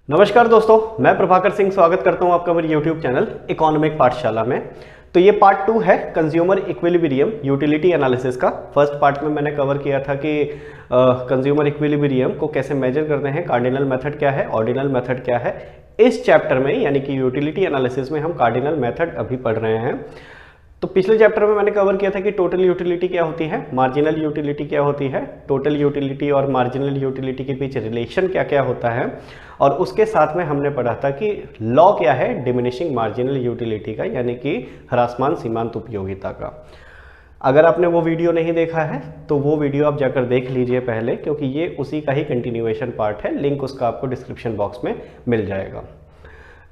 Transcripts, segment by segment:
नमस्कार दोस्तों, मैं प्रभाकर सिंह स्वागत करता हूं आपका मेरे YouTube चैनल इकोनॉमिक पाठशाला में। तो ये पार्ट 2 है कंज्यूमर इक्विलिब्रियम यूटिलिटी एनालिसिस का। फर्स्ट पार्ट में मैंने कवर किया था कि कंज्यूमर इक्विलिब्रियम को कैसे मेजर करते हैं, कार्डिनल मेथड क्या है, ऑर्डिनल मेथड क्या है। इस चैप्टर में यानी कि यूटिलिटी एनालिसिस में हम कार्डिनल मेथड अभी पढ़ रहे हैं। तो पिछले चैप्टर में मैंने कवर किया था कि टोटल यूटिलिटी क्या होती है, मार्जिनल यूटिलिटी क्या होती है, टोटल यूटिलिटी और मार्जिनल यूटिलिटी के बीच रिलेशन क्या क्या होता है, और उसके साथ में हमने पढ़ा था कि लॉ क्या है डिमिनिशिंग मार्जिनल यूटिलिटी का, यानी कि ह्रासमान सीमांत उपयोगिता का। अगर आपने वो वीडियो नहीं देखा है तो वो वीडियो आप जाकर देख लीजिए पहले, क्योंकि ये उसी का ही कंटिन्यूएशन पार्ट है। लिंक उसका आपको डिस्क्रिप्शन बॉक्स में मिल जाएगा।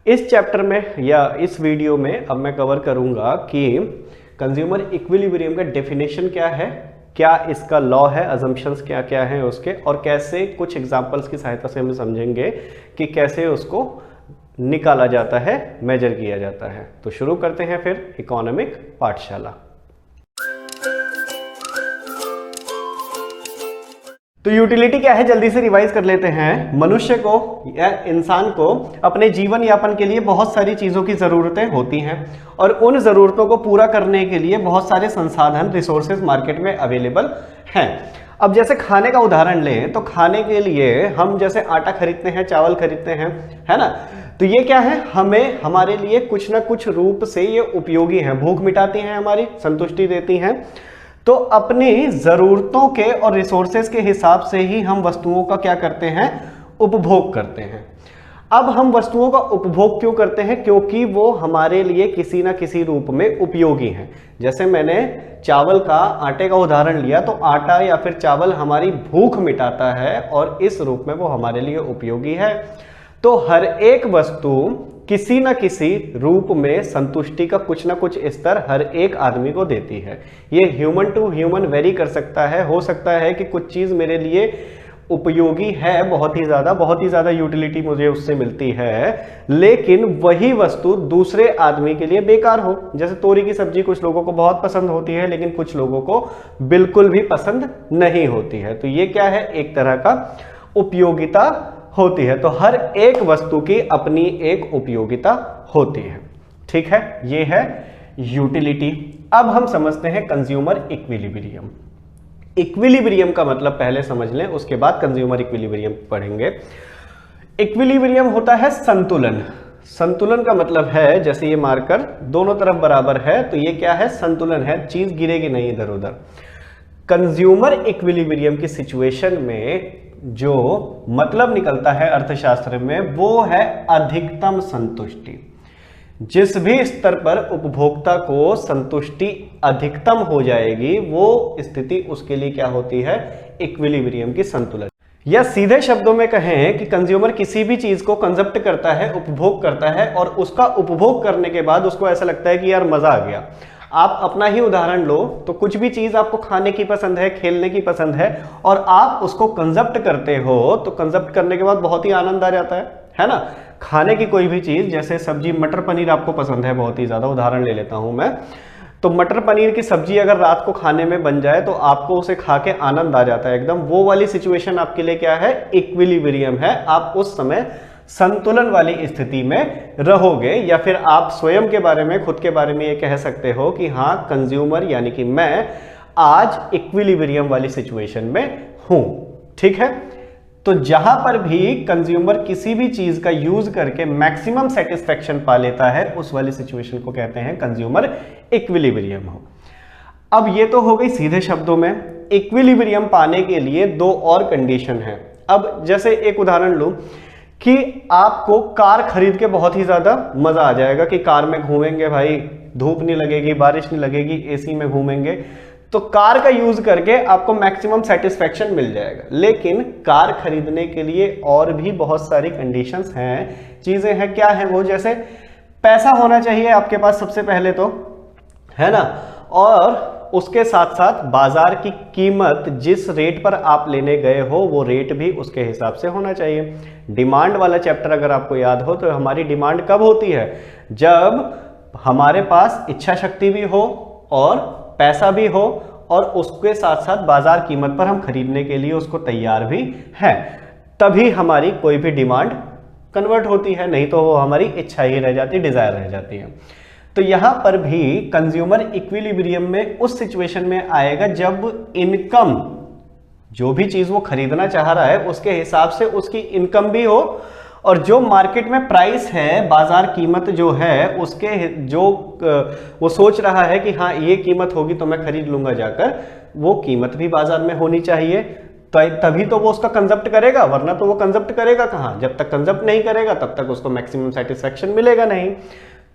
इस चैप्टर में या इस वीडियो में अब मैं कवर करूंगा कि कंज्यूमर इक्विलिब्रियम का डेफिनेशन क्या है, क्या इसका लॉ है, अजम्पशंस क्या क्या हैं उसके, और कैसे कुछ एग्जांपल्स की सहायता से हम समझेंगे कि कैसे उसको निकाला जाता है, मेजर किया जाता है। तो शुरू करते हैं फिर इकोनॉमिक पाठशाला। तो यूटिलिटी क्या है, जल्दी से रिवाइज कर लेते हैं। मनुष्य को या इंसान को अपने जीवन यापन के लिए बहुत सारी चीज़ों की ज़रूरतें होती हैं, और उन ज़रूरतों को पूरा करने के लिए बहुत सारे संसाधन रिसोर्सेज मार्केट में अवेलेबल हैं। अब जैसे खाने का उदाहरण लें तो खाने के लिए हम जैसे आटा खरीदते हैं, चावल खरीदते हैं, है ना। तो ये क्या है, हमें हमारे लिए कुछ ना कुछ रूप से ये उपयोगी हैं, भूख मिटाती हैं, हमारी संतुष्टि देती हैं। तो अपनी ज़रूरतों के और रिसोर्सेज के हिसाब से ही हम वस्तुओं का क्या करते हैं, उपभोग करते हैं। अब हम वस्तुओं का उपभोग क्यों करते हैं, क्योंकि वो हमारे लिए किसी ना किसी रूप में उपयोगी हैं। जैसे मैंने चावल का, आटे का उदाहरण लिया, तो आटा या फिर चावल हमारी भूख मिटाता है और इस रूप में वो हमारे लिए उपयोगी है। तो हर एक वस्तु किसी न किसी रूप में संतुष्टि का कुछ ना कुछ स्तर हर एक आदमी को देती है। ये ह्यूमन टू ह्यूमन वेरी कर सकता है। हो सकता है कि कुछ चीज़ मेरे लिए उपयोगी है, बहुत ही ज़्यादा यूटिलिटी मुझे उससे मिलती है, लेकिन वही वस्तु दूसरे आदमी के लिए बेकार हो। जैसे तोरी की सब्जी कुछ लोगों को बहुत पसंद होती है, लेकिन कुछ लोगों को बिल्कुल भी पसंद नहीं होती है। तो ये क्या है, एक तरह का उपयोगिता होती है। तो हर एक वस्तु की अपनी एक उपयोगिता होती है, ठीक है। ये है यूटिलिटी। अब हम समझते हैं कंज्यूमर इक्विलिब्रियम। इक्विलिब्रियम का मतलब पहले समझ लें, उसके बाद कंज्यूमर इक्विलिब्रियम पढ़ेंगे। इक्विलिब्रियम होता है संतुलन। संतुलन का मतलब है, जैसे ये मार्कर दोनों तरफ बराबर है, तो ये क्या है, संतुलन है, चीज गिरेगी नहीं इधर उधर। कंज्यूमर इक्विलिब्रियम की सिचुएशन में जो मतलब निकलता है अर्थशास्त्र में, वो है अधिकतम संतुष्टि। जिस भी स्तर पर उपभोक्ता को संतुष्टि अधिकतम हो जाएगी, वो स्थिति उसके लिए क्या होती है, इक्विलिब्रियम की संतुलन। या सीधे शब्दों में कहें कि कंज्यूमर किसी भी चीज को कंजप्ट करता है, उपभोग करता है, और उसका उपभोग करने के बाद उसको ऐसा लगता है कि यार मजा आ गया। आप अपना ही उदाहरण लो तो कुछ भी चीज आपको खाने की पसंद है, खेलने की पसंद है, और आप उसको कंजप्ट करते हो, तो कंजप्ट करने के बाद बहुत ही आनंद आ जाता है ना। खाने की कोई भी चीज, जैसे सब्जी, मटर पनीर आपको पसंद है बहुत ही ज्यादा, उदाहरण ले लेता हूं मैं। तो मटर पनीर की सब्जी अगर रात को खाने में बन जाए तो आपको उसे खा के आनंद आ जाता है एकदम। वो वाली सिचुएशन आपके लिए क्या है, इक्विलिब्रियम है। आप उस समय संतुलन वाली स्थिति में रहोगे, या फिर आप स्वयं के बारे में, खुद के बारे में ये कह सकते हो कि हाँ, कंज्यूमर यानी कि मैं आज इक्विलिब्रियम वाली सिचुएशन में हूं, ठीक है। तो जहां पर भी कंज्यूमर किसी भी चीज का यूज करके मैक्सिमम सेटिस्फेक्शन पा लेता है, उस वाली सिचुएशन को कहते हैं कंज्यूमर इक्विलिब्रियम हो। अब ये तो हो गई सीधे शब्दों में। इक्विलिब्रियम पाने के लिए दो और कंडीशन है। अब जैसे एक उदाहरण लूं कि आपको कार खरीद के बहुत ही ज्यादा मजा आ जाएगा कि कार में घूमेंगे भाई, धूप नहीं लगेगी, बारिश नहीं लगेगी, एसी में घूमेंगे, तो कार का यूज करके आपको मैक्सिमम सेटिस्फेक्शन मिल जाएगा। लेकिन कार खरीदने के लिए और भी बहुत सारी कंडीशंस हैं, चीजें हैं। क्या है वो, जैसे पैसा होना चाहिए आपके पास सबसे पहले तो, है ना, और उसके साथ साथ बाजार की कीमत जिस रेट पर आप लेने गए हो, वो रेट भी उसके हिसाब से होना चाहिए। डिमांड वाला चैप्टर अगर आपको याद हो, तो हमारी डिमांड कब होती है, जब हमारे पास इच्छा शक्ति भी हो और पैसा भी हो, और उसके साथ साथ बाजार कीमत पर हम खरीदने के लिए उसको तैयार भी हैं, तभी हमारी कोई भी डिमांड कन्वर्ट होती है, नहीं तो वो हमारी इच्छा ही रह जाती, डिजायर रह जाती है। तो यहां पर भी कंज्यूमर इक्विलिब्रियम में उस सिचुएशन में आएगा जब इनकम, जो भी चीज वो खरीदना चाह रहा है उसके हिसाब से उसकी इनकम भी हो, और जो मार्केट में प्राइस है, बाजार कीमत जो है उसके जो वो सोच रहा है कि हाँ ये कीमत होगी तो मैं खरीद लूंगा जाकर, वो कीमत भी बाजार में होनी चाहिए, तो तभी तो वो उसका कंजप्ट करेगा, वरना तो वो कंजप्ट करेगा कहाँ? जब तक कंजप्ट नहीं करेगा तब तक उसको मैक्सिमम सेटिस्फेक्शन मिलेगा नहीं।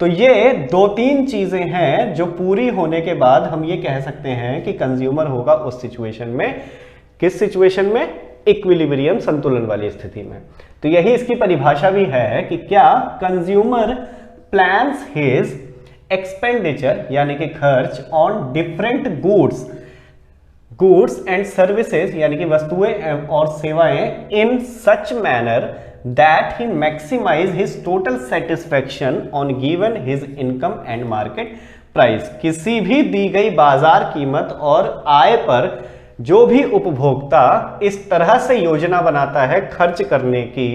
तो ये 2-3 चीजें हैं जो पूरी होने के बाद हम ये कह सकते हैं कि कंज्यूमर होगा उस सिचुएशन में, किस सिचुएशन में? इक्विलिब्रियम, संतुलन वाली स्थिति में। तो यही इसकी परिभाषा भी है कि क्या कंज्यूमर प्लान्स हिज एक्सपेंडिचर यानी कि खर्च on different goods and services यानी कि वस्तुएं और सेवाएं in such manner that he maximize his total satisfaction on given his income and market price। किसी भी दी गई बाजार कीमत और आय पर जो भी उपभोक्ता इस तरह से योजना बनाता है खर्च करने की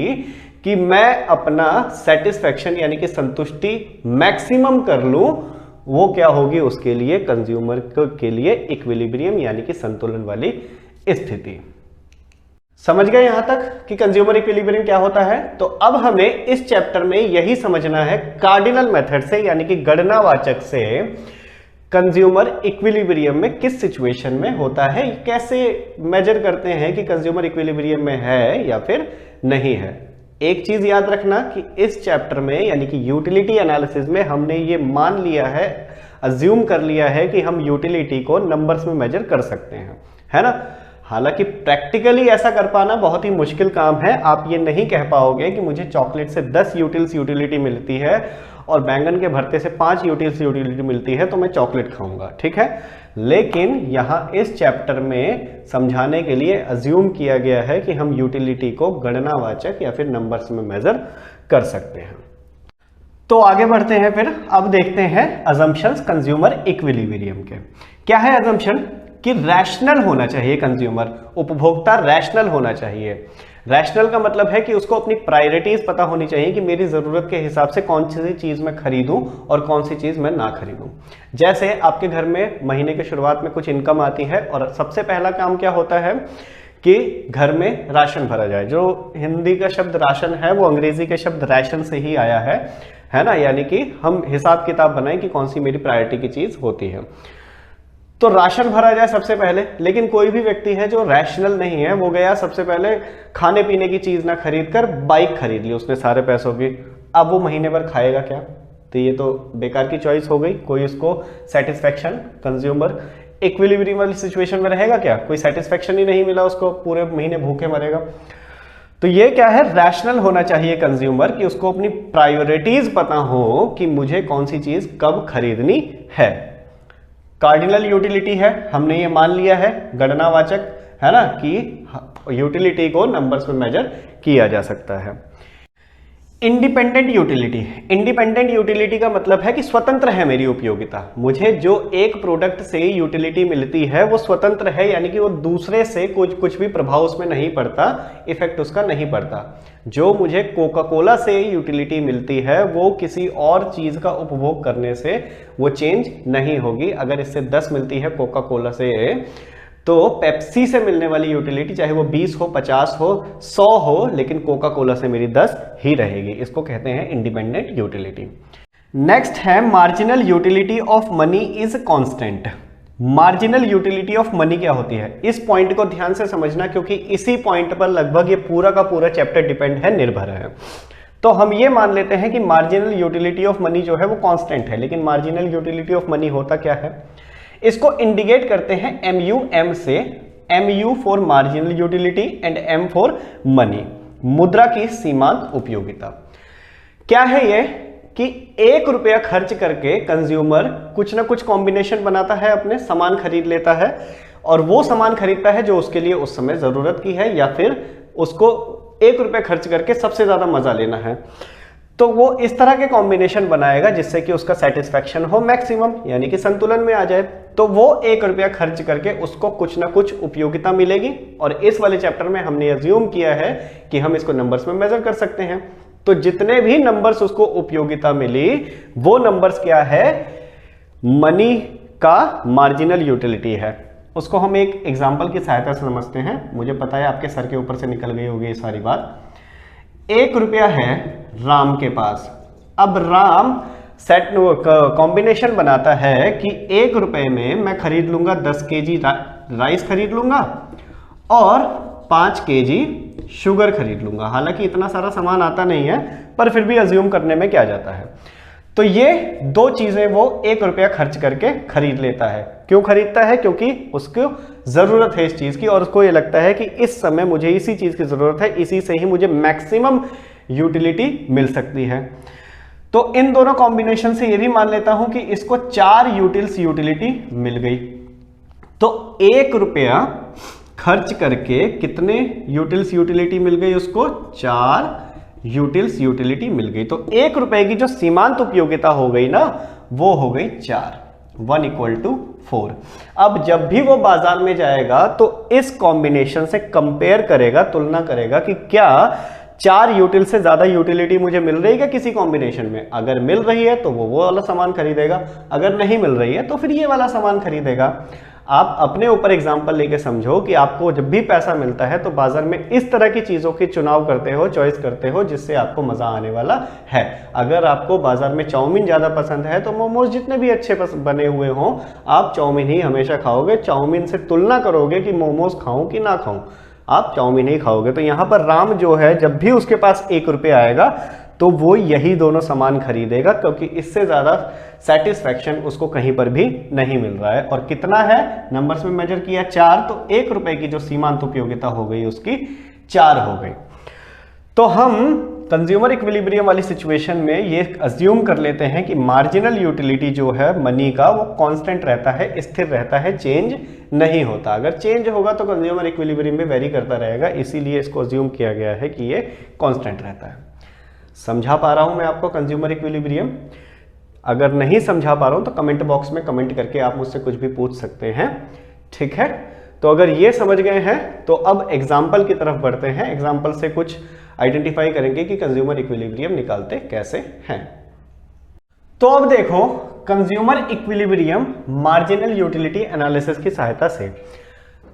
कि मैं अपना सेटिस्फेक्शन यानी कि संतुष्टि मैक्सिमम कर लूं, वो क्या होगी उसके लिए, कंज्यूमर के लिए इक्विलिब्रियम यानी कि संतुलन वाली स्थिति। समझ गए यहां तक कि कंज्यूमर इक्विलिब्रियम क्या होता है? तो अब हमें इस चैप्टर में यही समझना है कार्डिनल मेथड से यानी कि गणनावाचक से कंज्यूमर इक्विलिब्रियम में किस सिचुएशन में होता है, कैसे मेजर करते हैं कि कंज्यूमर इक्विलिब्रियम में है या फिर नहीं है। एक चीज याद रखना कि इस चैप्टर में यानी कि यूटिलिटी एनालिसिस में हमने ये मान लिया है, अज्यूम कर लिया है कि हम यूटिलिटी को नंबर्स में मेजर कर सकते हैं, है ना। हालांकि प्रैक्टिकली ऐसा कर पाना बहुत ही मुश्किल काम है। आप ये नहीं कह पाओगे कि मुझे चॉकलेट से 10 यूटिलिटी मिलती है और बैंगन के भरते से 5 यूटिलिटी मिलती है तो मैं चॉकलेट खाऊंगा, ठीक है। लेकिन यहाँ इस चैप्टर में समझाने के लिए अज्यूम किया गया है कि हम यूटिलिटी को गणनावाचक या फिर नंबर्स में मेजर कर सकते हैं। तो आगे बढ़ते हैं, फिर अब देखते हैं अजम्पशंस कंज्यूमर इक्विलिब्रियम के। क्या है अजम्पशन? कि रैशनल होना चाहिए कंज्यूमर, उपभोक्ता रैशनल होना चाहिए। रैशनल का मतलब है कि उसको अपनी प्रायोरिटीज पता होनी चाहिए कि मेरी जरूरत के हिसाब से कौन सी चीज मैं खरीदूं और कौन सी चीज मैं ना खरीदूं। जैसे आपके घर में महीने के शुरुआत में कुछ इनकम आती है और सबसे पहला काम क्या होता है कि घर में राशन भरा जाए। जो हिंदी का शब्द राशन है वो अंग्रेजी के शब्द राशन से ही आया है ना। यानी कि हम हिसाब किताब बनाएं कि कौन सी मेरी प्रायोरिटी की चीज होती है। तो राशन भरा जाए सबसे पहले, लेकिन कोई भी व्यक्ति है जो रैशनल नहीं है, वो गया सबसे पहले खाने पीने की चीज ना खरीद कर बाइक खरीद ली उसने सारे पैसों की। अब वो महीने भर खाएगा क्या? तो ये तो बेकार की चॉइस हो गई। कोई उसको सेटिस्फेक्शन, कंज्यूमर इक्विलिब्रियम वाली सिचुएशन में रहेगा क्या? कोई सेटिस्फेक्शन ही नहीं मिला उसको, पूरे महीने भूखे मरेगा। तो ये क्या है? रैशनल होना चाहिए कंज्यूमर कि उसको अपनी प्रायोरिटीज पता हो कि मुझे कौन सी चीज कब खरीदनी है। कार्डिनल यूटिलिटी है, हमने ये मान लिया है, गणनावाचक है ना कि यूटिलिटी को नंबर्स में मेजर किया जा सकता है। इंडिपेंडेंट यूटिलिटी, इंडिपेंडेंट यूटिलिटी का मतलब है कि स्वतंत्र है मेरी उपयोगिता। मुझे जो एक प्रोडक्ट से यूटिलिटी मिलती है वो स्वतंत्र है, यानी कि वो दूसरे से कुछ भी प्रभाव उसमें नहीं पड़ता, इफेक्ट उसका नहीं पड़ता। जो मुझे कोका कोला से यूटिलिटी मिलती है वो किसी और चीज का उपभोग करने से वो चेंज नहीं होगी। अगर इससे 10 मिलती है कोका कोला से, तो पेप्सी से मिलने वाली यूटिलिटी चाहे वो 20 हो, 50 हो, 100 हो, लेकिन कोका कोला से मेरी 10 ही रहेगी। इसको कहते हैं इंडिपेंडेंट यूटिलिटी। नेक्स्ट है marginal utility of money is constant. Marginal utility of money क्या होती है? इस पॉइंट को ध्यान से समझना, क्योंकि इसी पॉइंट पर लगभग ये पूरा का पूरा चैप्टर डिपेंड है, निर्भर है। तो हम ये मान लेते हैं कि मार्जिनल यूटिलिटी ऑफ मनी जो है वो कांस्टेंट है, लेकिन मार्जिनल यूटिलिटी ऑफ मनी होता क्या है? इसको इंडिकेट करते हैं MU से, MU for marginal utility and M for money, मुद्रा की सीमांत उपयोगिता। क्या है ये कि 1 रुपया खर्च करके कंज्यूमर कुछ ना कुछ कॉम्बिनेशन बनाता है, अपने सामान खरीद लेता है और वो सामान खरीदता है जो उसके लिए उस समय जरूरत की है, या फिर उसको 1 रुपया खर्च करके सबसे ज्यादा मजा लेना है। तो वो इस तरह के कॉम्बिनेशन बनाएगा जिससे कि उसका सेटिस्फेक्शन हो मैक्सिमम, यानी कि संतुलन में आ जाए। तो वो 1 रुपया खर्च करके उसको कुछ ना कुछ उपयोगिता मिलेगी। और इस वाले चैप्टर में हमने अज्यूम किया है कि हम इसको नंबर्स में मेजर कर सकते हैं। तो जितने भी नंबर्स उसको उपयोगिता मिली वो नंबर्स क्या है, मनी का मार्जिनल यूटिलिटी है। उसको हम एक एग्जांपल की सहायता से समझते हैं। मुझे पता है आपके सर के ऊपर से निकल गई होगी ये सारी बात। 1 रुपया है राम के पास। अब राम सेट कॉम्बिनेशन बनाता है कि 1 रुपए में मैं खरीद लूंगा 10 केजी राइस खरीद लूंगा और 5 केजी शुगर खरीद लूंगा। हालांकि इतना सारा सामान आता नहीं है, पर फिर भी अज्यूम करने में क्या जाता है। तो ये दो चीजें वो 1 रुपया खर्च करके खरीद लेता है। क्यों खरीदता है? क्योंकि उसको जरूरत है इस चीज की, और उसको ये लगता है कि इस समय मुझे इसी चीज की जरूरत है, इसी से ही मुझे मैक्सिमम यूटिलिटी मिल सकती है। तो इन दोनों कॉम्बिनेशन से ये भी मान लेता हूं कि इसको 4 यूटिलिटी मिल गई। तो 1 रुपया खर्च करके कितने यूटिलिटी मिल गई उसको? 4 यूटिलिटी मिल गई। तो 1 रुपए की जो सीमांत उपयोगिता हो गई ना, वो हो गई 4, 1 = 4। अब जब भी वो बाजार में जाएगा तो इस कॉम्बिनेशन से कंपेयर करेगा, तुलना करेगा कि क्या 4 से ज्यादा यूटिलिटी मुझे मिल रही है क्या किसी कॉम्बिनेशन में। अगर मिल रही है तो वो वाला सामान खरीदेगा, अगर नहीं मिल रही है तो फिर ये वाला सामान खरीदेगा। आप अपने ऊपर एग्जांपल लेके समझो कि आपको जब भी पैसा मिलता है तो बाजार में इस तरह की चीजों के चुनाव करते हो, चॉइस करते हो, जिससे आपको मजा आने वाला है। अगर आपको बाजार में चाउमीन ज्यादा पसंद है तो मोमोज जितने भी अच्छे बने हुए हों, आप चाउमीन ही हमेशा खाओगे। चाउमीन से तुलना करोगे कि मोमोज खाऊं कि ना खाऊं, आप चाउमीन ही खाओगे। तो यहां पर राम जो है, जब भी उसके पास 1 रुपया आएगा तो वो यही दोनों सामान खरीदेगा, क्योंकि इससे ज्यादा सेटिस्फैक्शन उसको कहीं पर भी नहीं मिल रहा है। और कितना है, नंबर्स में मेजर किया 4, तो 1 रुपए की जो सीमांत उपयोगिता हो गई उसकी 4 हो गई। तो हम कंज्यूमर इक्विलिब्रियम वाली सिचुएशन में ये अज्यूम कर लेते हैं कि मार्जिनल यूटिलिटी जो है मनी का, वो कांस्टेंट रहता है, स्थिर रहता है, चेंज नहीं होता। अगर चेंज होगा तो कंज्यूमर इक्विलिब्रियम में वेरी करता रहेगा, इसीलिए इसको अज्यूम किया गया है कि ये कांस्टेंट रहता है। समझा पा रहा हूं मैं आपको कंज्यूमर इक्विलिब्रियम? अगर नहीं समझा पा रहा हूं तो कमेंट बॉक्स में कमेंट करके आप मुझसे कुछ भी पूछ सकते हैं, ठीक है। तो अगर ये समझ गए हैं तो अब एग्जाम्पल की तरफ बढ़ते हैं। एग्जाम्पल से कुछ आइडेंटिफाई करेंगे कि कंज्यूमर इक्विलिब्रियम निकालते कैसे हैं। तो अब देखो, consumer equilibrium marginal utility analysis की सहायता से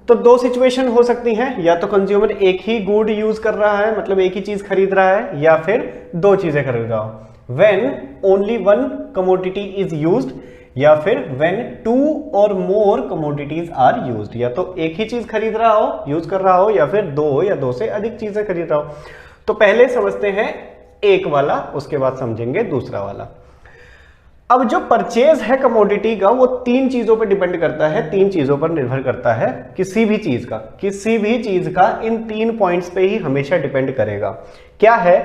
तो 2 सिचुएशन हो सकती हैं। या तो कंज्यूमर एक ही गुड यूज कर रहा है, मतलब एक ही चीज खरीद रहा है, या फिर 2 चीजें खरीद रहा हो। When only 1 commodity is used, या फिर व्हेन 2 और मोर कमोडिटीज आर यूज्ड। या तो एक ही चीज खरीद रहा हो, यूज कर रहा हो, या फिर 2 या 2 से अधिक चीजें खरीद रहा हो। तो पहले समझते हैं एक वाला, उसके बाद समझेंगे दूसरा वाला। अब जो परचेज है कमोडिटी का, वो 3 चीजों पर डिपेंड करता है, 3 चीजों पर निर्भर करता है। किसी भी चीज का इन 3 पॉइंट्स पे ही हमेशा डिपेंड करेगा। क्या है?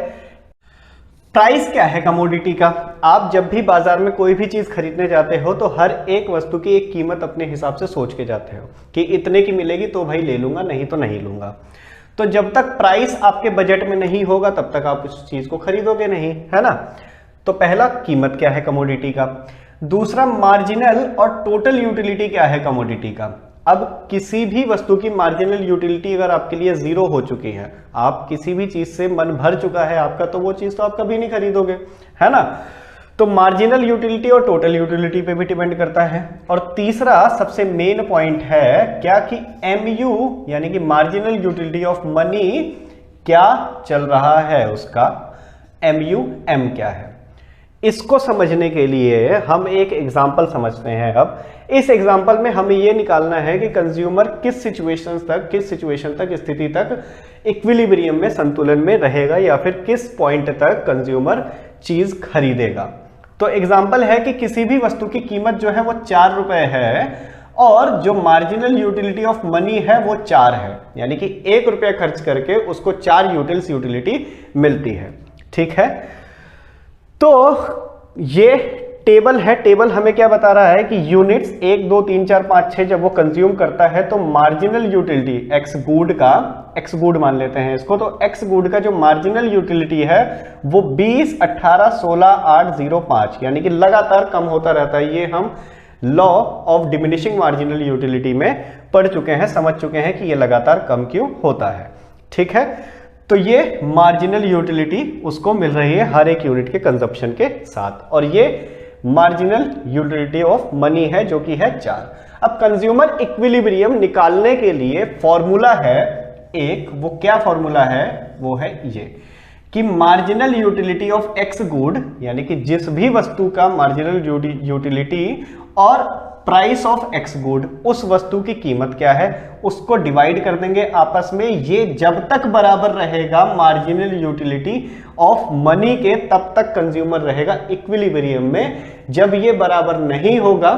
प्राइस क्या है कमोडिटी का। आप जब भी बाजार में कोई भी चीज खरीदने जाते हो तो हर एक वस्तु की एक कीमत अपने हिसाब से सोच के जाते हो कि इतने की मिलेगी तो भाई ले लूंगा, नहीं तो नहीं लूंगा। तो जब तक प्राइस आपके बजट में नहीं होगा तब तक आप उस चीज को खरीदोगे नहीं, है ना। तो पहला कीमत क्या है कमोडिटी का। दूसरा मार्जिनल और टोटल यूटिलिटी क्या है कमोडिटी का। अब किसी भी वस्तु की मार्जिनल यूटिलिटी अगर आपके लिए 0 हो चुकी है, आप किसी भी चीज से मन भर चुका है आपका, तो वो चीज तो आप कभी नहीं खरीदोगे, है ना। तो मार्जिनल यूटिलिटी और टोटल यूटिलिटी पे भी डिपेंड करता है। और तीसरा सबसे मेन पॉइंट है क्या कि MU यानी कि मार्जिनल यूटिलिटी ऑफ मनी क्या चल रहा है, उसका MUM क्या है। इसको समझने के लिए हम एक एग्जाम्पल समझते हैं। अब इस एग्जाम्पल में हमें यह निकालना है कि कंज्यूमर किस सिचुएशन तक स्थिति तक इक्विलिब्रियम में, संतुलन में रहेगा, या फिर किस पॉइंट तक कंज्यूमर चीज खरीदेगा। तो एग्जाम्पल है कि किसी भी वस्तु की कीमत जो है वो 4 रुपए है और जो मार्जिनल यूटिलिटी ऑफ मनी है वो 4 है, यानी कि 1 रुपया खर्च करके उसको 4 यूटिलिटी मिलती है, ठीक है। तो ये टेबल है। टेबल हमें क्या बता रहा है कि यूनिट्स 1 2 3 4 5 6 जब वो कंज्यूम करता है तो मार्जिनल यूटिलिटी एक्स गुड मान लेते हैं इसको, तो एक्स गुड का जो मार्जिनल यूटिलिटी है वो 20 18 16 8 0 5 यानी कि लगातार कम होता रहता है। ये हम law of diminishing marginal utility में पढ़ चुके हैं, समझ चुके हैं कि ये लगातार कम क्यों होता है, ठीक है। तो ये मार्जिनल यूटिलिटी उसको मिल रही है हर एक यूनिट के कंजप्शन के साथ, और ये मार्जिनल यूटिलिटी ऑफ मनी है जो कि है 4। अब कंज्यूमर इक्विलिब्रियम निकालने के लिए फॉर्मूला है एक, वो क्या फॉर्मूला है, वो है ये कि marginal utility of x good, यानी कि जिस भी वस्तु का मार्जिनल यूटिलिटी और प्राइस ऑफ एक्स गुड, उस वस्तु की कीमत क्या है, उसको डिवाइड कर देंगे आपस में। ये जब तक बराबर रहेगा मार्जिनल यूटिलिटी ऑफ मनी के, तब तक कंज्यूमर रहेगा इक्विलिब्रियम में। जब ये बराबर नहीं होगा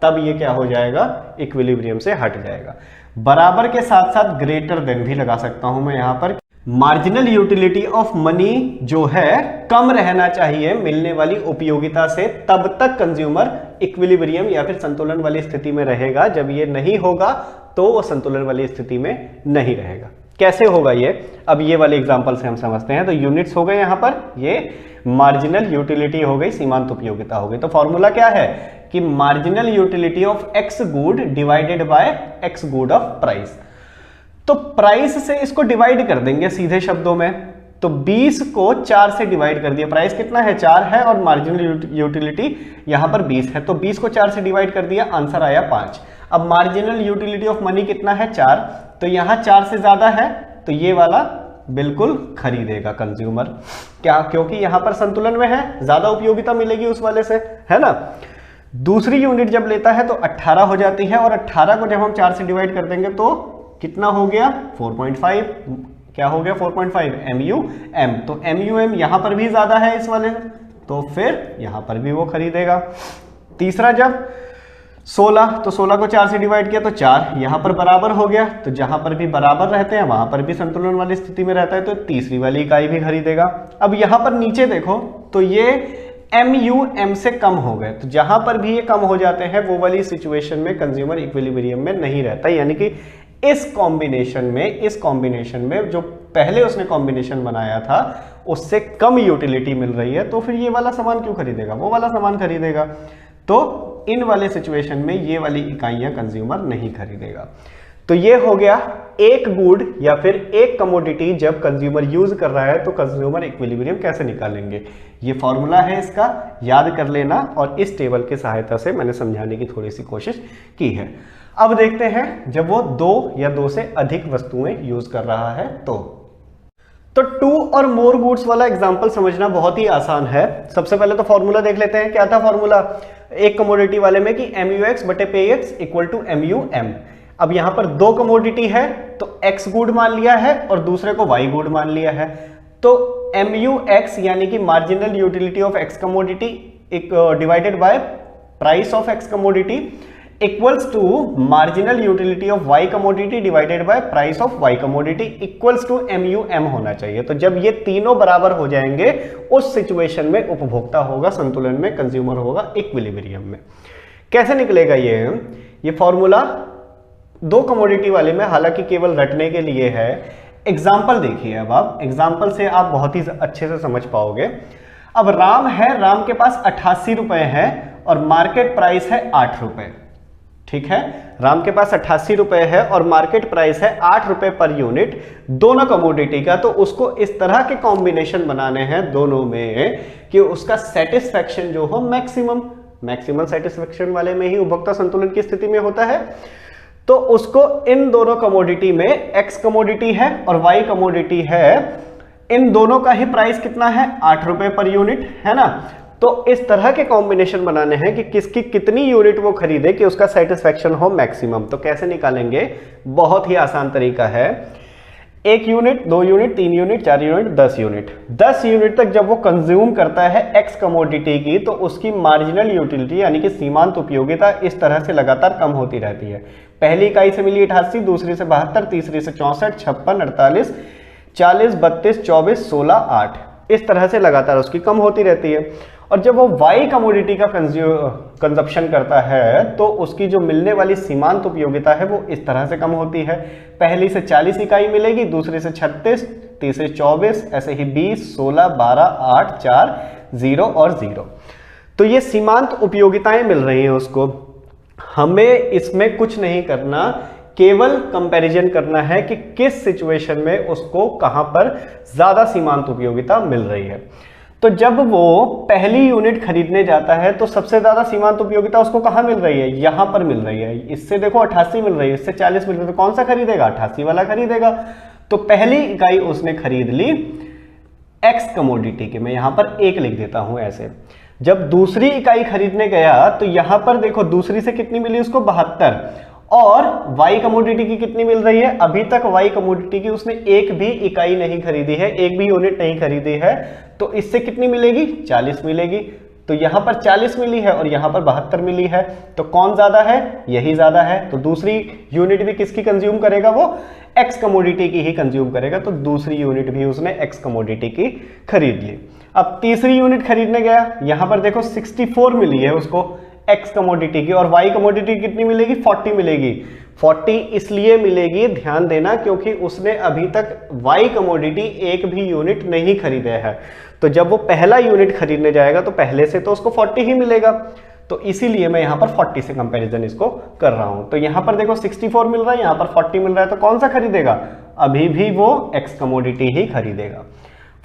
तब ये क्या हो जाएगा, इक्विलिब्रियम से हट जाएगा। बराबर के साथ साथ ग्रेटर देन भी लगा सकता हूं मैं यहां पर। मार्जिनल यूटिलिटी ऑफ मनी जो है कम रहना चाहिए मिलने वाली उपयोगिता से, तब तक कंज्यूमर इक्विलिब्रियम या फिर संतुलन वाली स्थिति में रहेगा। जब ये नहीं होगा तो वो संतुलन वाली स्थिति में नहीं रहेगा। कैसे होगा ये, अब ये वाले एग्जांपल से हम समझते हैं। तो यूनिट्स हो गए यहां पर, ये मार्जिनल यूटिलिटी हो गई, सीमांत उपयोगिता हो गई। तो फॉर्मूला क्या है कि marginal utility of x good divided by x good of price. तो प्राइस से इसको डिवाइड कर देंगे सीधे शब्दों में। तो 20 को 4 से डिवाइड कर दिया, प्राइस कितना है 4 है और मार्जिनल यूटिलिटी यहां पर 20 है, तो 20 को 4 से डिवाइड कर दिया, आंसर आया 5। अब मार्जिनल यूटिलिटी ऑफ मनी कितना है 4, तो यहां 4 से ज्यादा है, तो ये वाला बिल्कुल खरीदेगा कंज्यूमर। क्या, क्योंकि यहां पर संतुलन में है, ज्यादा उपयोगिता मिलेगी उस वाले से, है ना। दूसरी यूनिट जब लेता है तो 18 हो जाती है, और 18 को जब हम 4 से डिवाइड कर देंगे तो कितना हो गया 4.5, क्या हो गया 4.5 MUM। तो MUM यहां पर भी ज्यादा है इस वाले, तो फिर यहां पर भी वो खरीदेगा। तीसरा जब 16, तो 16 को 4 से डिवाइड किया तो 4, यहां पर बराबर हो गया, तो जहां पर भी बराबर रहते हैं वहां पर भी संतुलन वाली स्थिति में रहता है, तो तीसरी वाली इकाई भी खरीदेगा। अब यहां पर नीचे देखो तो ये MUM से कम हो गए, तो जहां पर भी ये कम हो जाते हैं वो वाली सिचुएशन में कंज्यूमर इक्विलिब्रियम में नहीं रहता, यानी कि इस कॉम्बिनेशन में जो पहले उसने कॉम्बिनेशन बनाया था उससे कम यूटिलिटी मिल रही है, तो फिर ये वाला सामान क्यों खरीदेगा, वो वाला सामान खरीदेगा। तो इन वाले सिचुएशन में ये वाली इकाइयां कंज्यूमर नहीं खरीदेगा। तो ये हो गया एक गुड या फिर एक कमोडिटी जब कंज्यूमर यूज कर रहा है तो कंज्यूमर इक्विलिब्रियम कैसे निकालेंगे, ये फॉर्मूला है इसका, याद कर लेना। और इस टेबल की सहायता से मैंने समझाने की थोड़ी सी कोशिश की है। अब देखते हैं जब वो 2 या 2 से अधिक वस्तुएं यूज कर रहा है तो 2 और मोर गुड्स वाला एग्जांपल समझना बहुत ही आसान है। सबसे पहले तो फॉर्मूला देख लेते हैं, क्या था फॉर्मूला एक कमोडिटी वाले में कि MUX बटे PX इक्वल टू MUM। अब यहां पर 2 कमोडिटी है तो X गुड मान लिया है और दूसरे को Y गुड मान लिया है, तो MUX यानी कि marginal utility of X commodity divided by price of X commodity equals to marginal utility of Y commodity divided by price of Y commodity equals to MUM होना चाहिए। तो जब ये तीनों बराबर हो जाएंगे उस सिचुएशन में उपभोक्ता होगा संतुलन में, कंज्यूमर होगा इक्विलिब्रियम में। कैसे निकलेगा ये फॉर्मूला 2 कमोडिटी वाले में हालांकि केवल रटने के लिए है। एग्जाम्पल देखिए, अब आप एग्जाम्पल से आप बहुत ही अच्छे से समझ पाओगे। अब राम है, राम के पास 88 रुपए है और मार्केट प्राइस है 8 रुपए, ठीक है। राम के पास 88 रुपए है और मार्केट प्राइस है 8 रुपए पर यूनिट दोनों कमोडिटी का। तो उसको इस तरह के कॉम्बिनेशन बनाने हैं दोनों में कि उसका सेटिस्फैक्शन जो हो मैक्सिमम सेटिस्फैक्शन वाले में ही उपभोक्ता संतुलन की स्थिति में होता है। तो उसको इन दोनों कमोडिटी में X कमोडिटी है और Y कमोडिटी है, इन दोनों का ही प्राइस कितना है 8 रुपए पर यूनिट, है ना। तो इस तरह के कॉम्बिनेशन बनाने हैं कि किसकी कितनी यूनिट वो खरीदे कि उसका सेटिस्फैक्शन हो मैक्सिमम। तो कैसे निकालेंगे, बहुत ही आसान तरीका है। 1 unit, 2 unit, 3 unit, 4 unit, 10 unit, 10 unit तक जब वो कंज्यूम करता है X कमोडिटी की, तो उसकी मार्जिनल यूटिलिटी यानी कि सीमांत उपयोगिता इस तरह से लगातार कम होती रहती है। पहली इकाई से मिली 88, दूसरी से 72, तीसरी से 64, 56, 48, 40, 32, 24, 16, 8, इस तरह से लगातार उसकी कम होती रहती है। और जब वो Y कमोडिटी का कंजप्शन करता है तो उसकी जो मिलने वाली सीमांत उपयोगिता है वो इस तरह से कम होती है। पहली से 40 इकाई मिलेगी, दूसरी से 36, तीसरी 24, ऐसे ही 20, 16, 12, 8, 4, 0 और 0। तो ये सीमांत उपयोगिताएं मिल रही हैं उसको। हमें इसमें कुछ नहीं करना केवल कंपैरिजन करना है कि किस सिचुएशन में उसको कहां पर ज्यादा सीमांत उपयोगिता मिल रही है। तो जब वो पहली यूनिट खरीदने जाता है तो सबसे ज्यादा सीमांत उपयोगिता उसको कहां मिल रही है, यहां पर मिल रही है। इससे देखो 88 मिल रही है, इससे 40 मिल रही है, तो कौन सा खरीदेगा, 88 वाला खरीदेगा। तो पहली इकाई उसने खरीद ली एक्स कमोडिटी की, मैं यहां पर एक लिख देता हूं ऐसे। जब दूसरी इकाई खरीदने गया तो यहां पर देखो दूसरी से कितनी मिली उसको 72, और वाई कमोडिटी की कितनी मिल रही है, अभी तक वाई कमोडिटी की उसने एक भी इकाई नहीं खरीदी है, एक भी यूनिट नहीं खरीदी है, तो इससे कितनी मिलेगी, 40 मिलेगी। तो यहां पर 40 मिली है और यहां पर 72 मिली है, तो कौन ज्यादा है, यही ज्यादा है। तो दूसरी यूनिट भी किसकी कंज्यूम करेगा, वो एक्स कमोडिटी की ही कंज्यूम करेगा, तो दूसरी यूनिट भी उसने एक्स कमोडिटी की खरीद ली। अब तीसरी यूनिट खरीदने गया, यहां पर देखो 64 मिली है उसको एक्स कमोडिटी की, और वाई कमोडिटी कितनी मिलेगी, 40 मिलेगी। 40 इसलिए मिलेगी, ध्यान देना, क्योंकि उसने अभी तक वाई कमोडिटी एक भी यूनिट नहीं खरीदे है। तो जब वो पहला यूनिट खरीदने जाएगा तो पहले से तो उसको 40 ही मिलेगा, तो इसीलिए मैं यहां पर 40 से कंपैरिजन इसको कर रहा हूं। तो यहां पर देखो 64 मिल रहा है, यहां पर 40 मिल रहा है, तो कौन सा खरीदेगा, अभी भी वो एक्स कमोडिटी ही खरीदेगा।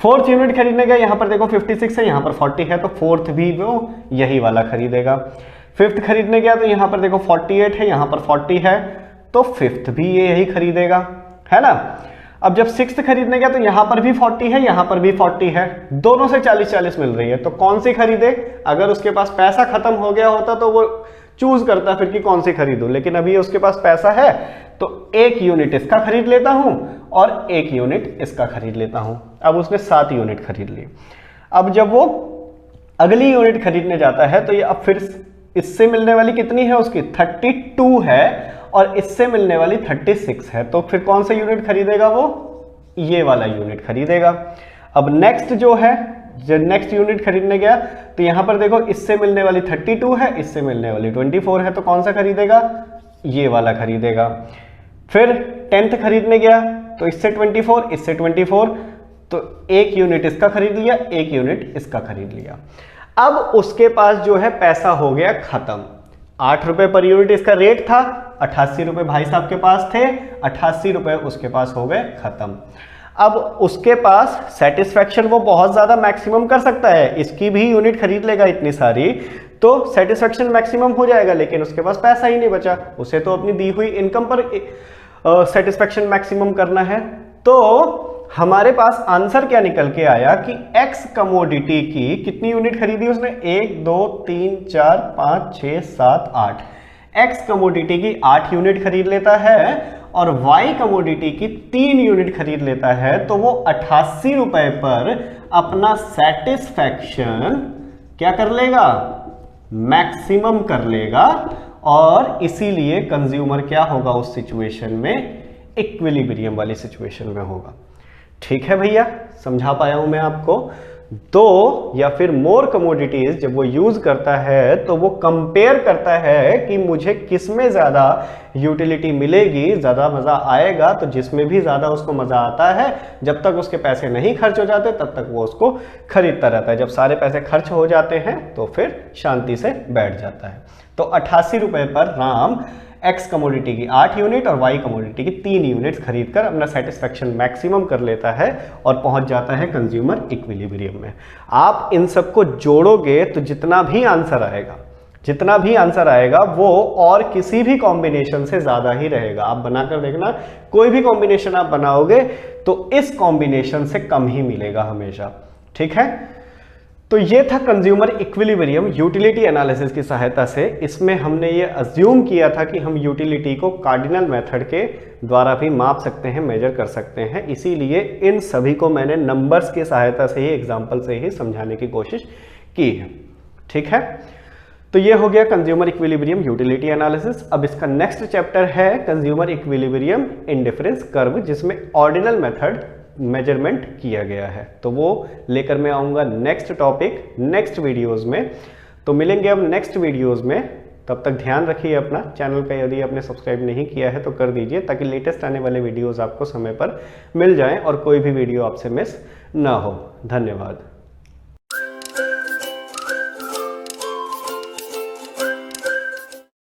फोर्थ यूनिट खरीदने गया, यहां पर देखो 56 है, यहां पर 40 है, तो फोर्थ भी वो यही वाला खरीदेगा। फिफ्थ खरीदने गया तो यहां पर देखो 48 है, यहां पर 40 है, तो फिफ्थ भी ये यही खरीदेगा, है ना। अब जब सिक्स्थ खरीदने गया तो यहां पर भी 40 है, यहां पर भी 40 है, दोनों से 40-40 मिल रही है, तो कौन सी खरीदे। अगर उसके पास पैसा खत्म हो गया होता तो वो चूज करता फिर कि कौन सी खरीदूं, लेकिन अभी उसके पास पैसा है तो एक यूनिट इसका खरीद लेता हूं और एक यूनिट इसका खरीद लेता हूं। अब उसने 7 यूनिट खरीद ली। अब जब वो अगली यूनिट खरीदने जाता है तो ये अब फिर इससे मिलने वाली कितनी है उसकी, 32 है, और इससे मिलने वाली 36 है, तो फिर कौन सा यूनिट खरीदेगा, वो ये वाला यूनिट खरीदेगा। अब नेक्स्ट जो है, जब नेक्स्ट यूनिट खरीदने गया तो यहां पर देखो इससे मिलने वाली 32 है, इससे मिलने वाली 24 है, तो कौन सा खरीदेगा, ये वाला खरीदेगा। फिर 10th खरीदने गया तो इससे 24, इससे 24, तो एक यूनिट इसका खरीद लिया, एक यूनिट इसका खरीद लिया। अब उसके पास जो है पैसा हो गया खत्म। 8 रुपए पर यूनिट इसका रेट था, 88 रुपए भाई साहब के पास थे, 88 रुपए उसके पास हो गए खत्म। अब उसके पास सेटिस्फैक्शन वो बहुत ज्यादा मैक्सिमम कर सकता है, इसकी भी यूनिट खरीद लेगा इतनी सारी, तो सेटिस्फैक्शन मैक्सिमम हो जाएगा, लेकिन उसके पास पैसा ही नहीं बचा, उसे तो अपनी दी हुई इनकम पर सेटिस्फैक्शन मैक्सिमम करना है। तो हमारे पास आंसर क्या निकल के आया कि एक्स कमोडिटी की कितनी यूनिट खरीदी उसने, 1 2 3 4 5 6 7 8, एक्स कमोडिटी की 8 यूनिट खरीद लेता है और वाई कमोडिटी की 3 यूनिट खरीद लेता है, तो वो 88 रुपए पर अपना सेटिस्फैक्शन क्या कर लेगा, मैक्सिमम कर लेगा, और इसीलिए कंज्यूमर क्या होगा उस सिचुएशन में, इक्विलिब्रियम वाली सिचुएशन में होगा। ठीक है भैया, समझा पाया हूं मैं आपको। 2 या फिर मोर कमोडिटीज जब वो यूज करता है तो वो कंपेयर करता है कि मुझे किस में ज्यादा यूटिलिटी मिलेगी, ज्यादा मजा आएगा, तो जिसमें भी ज्यादा उसको मजा आता है, जब तक उसके पैसे नहीं खर्च हो जाते तब तक वो उसको खरीदता रहता है। जब सारे पैसे खर्च हो जाते हैं तो फिर शांति से बैठ जाता है। तो 88 रुपए पर राम एक्स कमोडिटी की 8 यूनिट और वाई कमोडिटी की 3 यूनिट्स खरीदकर अपना सेटिस्फैक्शन मैक्सिमम कर लेता है और पहुंच जाता है कंज्यूमर इक्विलिब्रियम में। आप इन सबको जोड़ोगे तो जितना भी आंसर आएगा वो और किसी भी कॉम्बिनेशन से ज्यादा ही रहेगा। आप बनाकर देखना, कोई भी कॉम्बिनेशन आप बनाओगे तो इस कॉम्बिनेशन से कम ही मिलेगा हमेशा। ठीक है, तो ये था कंज्यूमर इक्विलिब्रियम यूटिलिटी एनालिसिस की सहायता से। इसमें हमने ये अज्यूम किया था कि हम यूटिलिटी को कार्डिनल मेथड के द्वारा भी माप सकते हैं, मेजर कर सकते हैं, इसीलिए इन सभी को मैंने नंबर्स की सहायता से ही, एग्जाम्पल से ही समझाने की कोशिश की है। ठीक है, तो ये हो गया कंज्यूमर इक्विलिब्रियम यूटिलिटी एनालिसिस। अब इसका नेक्स्ट चैप्टर है कंज्यूमर इक्विलिब्रियम इंडिफरेंस कर्व, जिसमें ऑर्डिनल मेथड मेजरमेंट किया गया है। तो वो लेकर मैं आऊंगा नेक्स्ट टॉपिक नेक्स्ट वीडियोस में। तो मिलेंगे अब नेक्स्ट वीडियोस में, तब तक ध्यान रखिए अपना। चैनल का यदि आपने सब्सक्राइब नहीं किया है तो कर दीजिए, ताकि लेटेस्ट आने वाले वीडियोस आपको समय पर मिल जाएं और कोई भी वीडियो आपसे मिस ना हो। धन्यवाद।